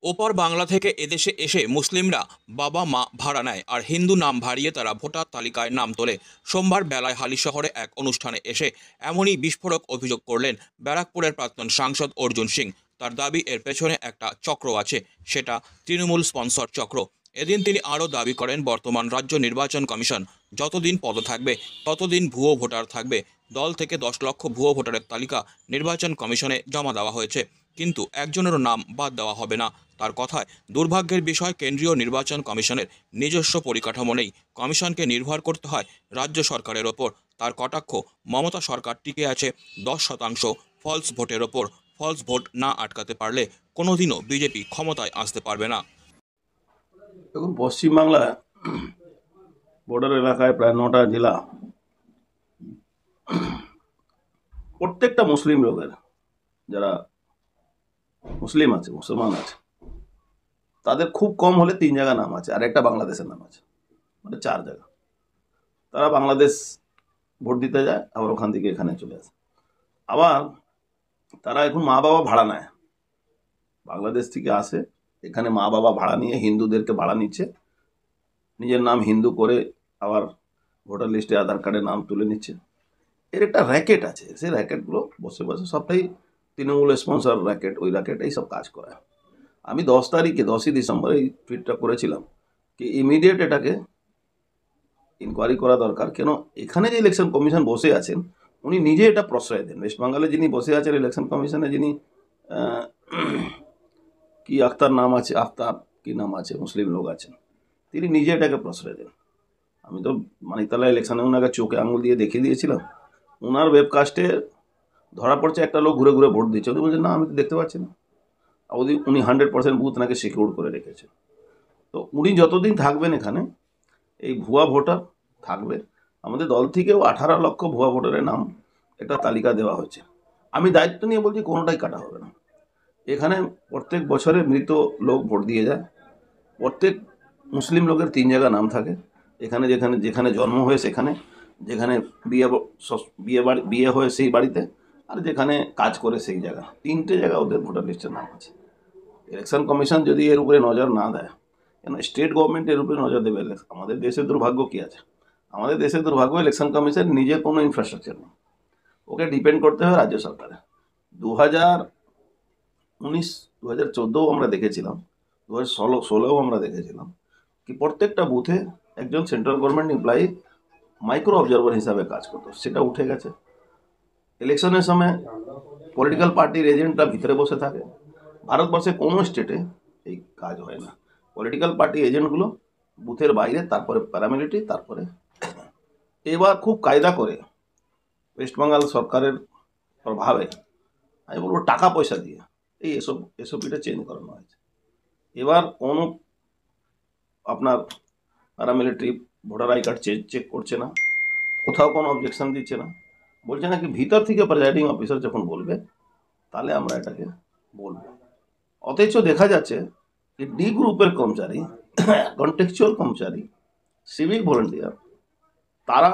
ওপার বাংলা থেকে এদেশে এসে মুসলিমরা বাবা মা ভাড়া নেয় আর হিন্দু নাম ভাড়িয়ে তারা ভোটার তালিকায় নাম তোলে। সোমবার বেলায় হালিশহরে এক অনুষ্ঠানে এসে এমনই বিস্ফোরক অভিযোগ করলেন ব্যারাকপুরের প্রাক্তন সাংসদ অর্জুন সিং। তার দাবি এর পেছনে একটা চক্র আছে, সেটা তৃণমূল স্পন্সর চক্র। এদিন তিনি আরও দাবি করেন বর্তমান রাজ্য নির্বাচন কমিশন যতদিন পদে থাকবে ততদিন ভুয়ো ভোটার থাকবে। দল থেকে 10 লক্ষ ভুয়ো ভোটারের তালিকা নির্বাচন কমিশনে জমা দেওয়া হয়েছে, কিন্তু একজনেরও নাম বাদ দেওয়া হবে না। তার কথায় দুর্ভাগ্যের বিষয় কেন্দ্রীয় নির্বাচন কমিশনের নিজস্ব পরিকাঠামো নেই, কমিশনকে নির্ভর করতে হয় রাজ্য সরকারের ওপর। তার কটাক্ষ, মমতা সরকার টিকে আছে 10% ফলস ভোটের ওপর। ফলস ভোট না আটকাতে পারলে কোনোদিনও বিজেপি ক্ষমতায় আসতে পারবে না। দেখুন, পশ্চিমবাংলায় বর্ডার এলাকায় প্রায় 9টা জেলা, প্রত্যেকটা মুসলিম লোকের, যারা মুসলিম আছে, মুসলমান আছে, তাদের খুব কম হলে 3 জায়গা নাম আছে, আর একটা বাংলাদেশের নাম আছে, মানে 4 জায়গা। তারা বাংলাদেশ ভোট দিতে যায়, আবার ওখান থেকে এখানে চলে আসে। আবার তারা এখন মা বাবা ভাড়া নেয়, বাংলাদেশ থেকে আসে, এখানে মা বাবা ভাড়া নিয়ে হিন্দুদেরকে ভাড়া নিচ্ছে, নিজের নাম হিন্দু করে আবার ভোটার লিস্টে আধার কার্ডে নাম তুলে নিচ্ছে। এর একটা র্যাকেট আছে, সেই র্যাকেটগুলো বসে বসে সবটাই তৃণমূল স্পন্সর র্যাকেট, ওই র্যাকেটেই সব কাজ করে। আমি 10ই ডিসেম্বর এই টুইটটা করেছিলাম কি ইমিডিয়েট এটাকে ইনকোয়ারি করা দরকার। কেন এখানে যে ইলেকশন কমিশন বসে আছেন, উনি নিজে এটা প্রশ্রয় দেন। ওয়েস্ট বেঙ্গলে যিনি বসে আছেন ইলেকশন কমিশনে, যিনি কি আখতার নাম আছে, আফতাব কি নাম আছে, মুসলিম লোক আছেন, তিনি নিজে এটাকে প্রশ্রয় দেন। আমি তো মানিকতলা ইলেকশনে ওনাকে চোখে আঙুল দিয়ে দেখিয়ে দিয়েছিলাম। ওনার ওয়েবকাস্টে ধরা পড়ছে একটা লোক ঘুরে ঘুরে ভোট দিচ্ছে, উনি বলছেন না আমি তো দেখতে পাচ্ছি না। উনি 100% বুথ নাকি সিকিউর করে রেখেছে। তো উনি যতদিন থাকবেন এখানে, এই ভুয়া ভোটার থাকবে। আমাদের দল থেকেও 18 লক্ষ ভুয়া ভোটারের নাম একটা তালিকা দেওয়া হয়েছে। আমি দায়িত্ব নিয়ে বলছি কোনোটাই কাটা হবে না। এখানে প্রত্যেক বছরে মৃত লোক ভোট দিয়ে যায়। প্রত্যেক মুসলিম লোকের 3 জায়গা নাম থাকে, এখানে যেখানে যেখানে জন্ম হয়ে সেখানে, যেখানে বিয়ে হয়ে সেই বাড়িতে, আর যেখানে কাজ করে সেই জায়গা, 3টে জায়গা ওদের ভোটার লিস্টের নাম আছে। ইলেকশন কমিশন যদি এর উপরে নজর না দেয়, কেন স্টেট গভর্নমেন্ট এর উপরে নজর দেবে? আমাদের দেশের দুর্ভাগ্য কি আছে? আমাদের দেশের দুর্ভাগ্য ইলেকশন কমিশন নিজের কোনো ইনফ্রাস্ট্রাকচার নেই, ওকে ডিপেন্ড করতে হয় রাজ্য সরকারে। 2019, 2014 আমরা দেখেছিলাম, 2016 আমরা দেখেছিলাম কি প্রত্যেকটা বুথে একজন central government employee micro observer হিসাবে কাজ করতো, সেটা উঠে গেছে। ইলেকশনের সময় পলিটিক্যাল পার্টির এজেন্টরা ভিতরে বসে থাকে। ভারতবর্ষে কোনো স্টেটে এই কাজ হয় না। পলিটিক্যাল পার্টি এজেন্টগুলো বুথের বাইরে, তারপরে প্যারামিলিটারি, তারপরে এবার খুব কায়দা করে ওয়েস্টবেঙ্গল সরকারের প্রভাবে, আমি বলবো টাকা পয়সা দিয়ে এই এসওপিটা চেঞ্জ করানো হয়েছে। এবার কোনো আপনার paramilitary voter I card check করছে না, কোথাও কোনো অবজেকশন দিচ্ছে না, বলছে নাকি ভিতর থেকে প্রেজাইডিং অফিসার যখন বলবে তাহলে আমরা এটাকে বলবো। অথচ দেখা যাচ্ছে যে ডি গ্রুপের কর্মচারী, কন্টেক্সচুয়াল কর্মচারী, সিভিক ভলেন্টিয়ার, তারা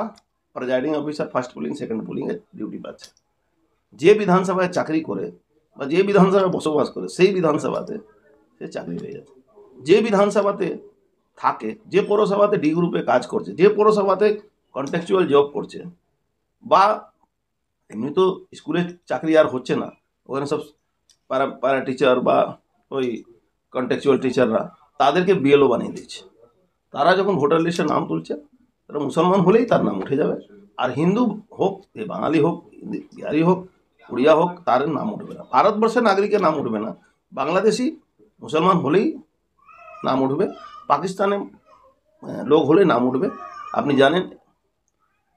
presiding officer first polling second পুলিংয়ে ডিউটি পাচ্ছে। যে বিধানসভায় চাকরি করে বা যে বিধানসভায় বসবাস করে সেই বিধানসভাতে সে চাকরি পেয়ে যাচ্ছে। যে বিধানসভাতে থাকে, যে পৌরসভাতে ডি গ্রুপে কাজ করছে, যে পৌরসভাতে কন্টেক্সচুয়াল জব করছে, বা এমনি তো স্কুলে চাকরি আর হচ্ছে না, ওখানে সব প্যারা টিচার বা ওই কন্টেক্সচুয়াল টিচাররা, তাদেরকে বিএলও বানিয়ে দিচ্ছে। তারা যখন ভোটার লিস্টে নাম তুলছে, তারা মুসলমান হলেই তার নাম উঠে যাবে, আর হিন্দু হোক, বাঙালি হোক, বিহারি হোক, উড়িয়া হোক, তার নাম উঠবে না। ভারতবর্ষের নাগরিকের নাম উঠবে না, বাংলাদেশি মুসলমান হলেই নাম উঠবে, পাকিস্তানে লোক হলে নাম উঠবে। আপনি জানেন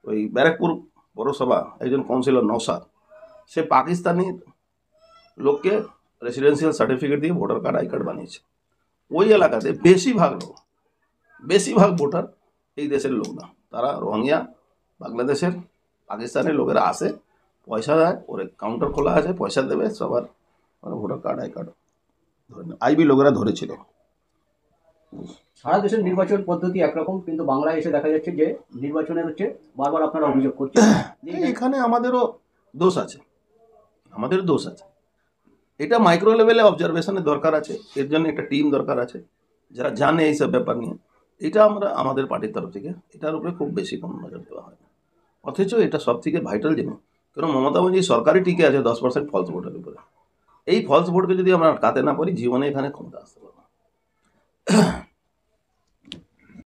ওই ব্যারাকপুর পৌরসভা একজন কাউন্সিলর নওশাদ, সে পাকিস্তানি লোককে রেসিডেন্সিয়াল সার্টিফিকেট দিয়ে ভোটার কার্ড আই কার্ড বানিয়েছে। ওই এলাকাতে বেশিরভাগ ভোটার এই দেশের লোক না, তারা রোহিঙ্গা, বাংলাদেশের, পাকিস্তানের লোকেরা আসে, পয়সা দেয়, ওর কাউন্টার খোলা আছে, পয়সা দেবে, সবার মানে ভোটার কার্ড আই কার্ড ধরে আইবি লোকেরা ধরেছিল। সারা দেশের নির্বাচন পদ্ধতি একরকম, কিন্তু বাংলায় এসে দেখা যাচ্ছে যে নির্বাচনের হচ্ছে বারবার আপনারা অভিযোগ করছেন যে এখানে আমাদেরও দোষ আছে, আমাদের দোষ আছে। এটা মাইক্রো লেভেলে অবজারভেশনের দরকার আছে, এর জন্য একটা টিম দরকার আছে যারা জানে এইসব ব্যাপার নিয়ে। এটা আমরা আমাদের পার্টির তরফ থেকে এটার উপরে খুব বেশি কোনো নজর দেওয়া হয় না, অথচ এটা সব থেকে ভাইটাল জিনিস। কারণ মমতা ব্যানার্জি সরকারই টিকে আছে 10% ফলস ভোটের উপরে। এই ফলস ভোটকে যদি আমরা আটকাতে না পারি, জীবনে এখানে ক্ষমতা আসতে পারবো না।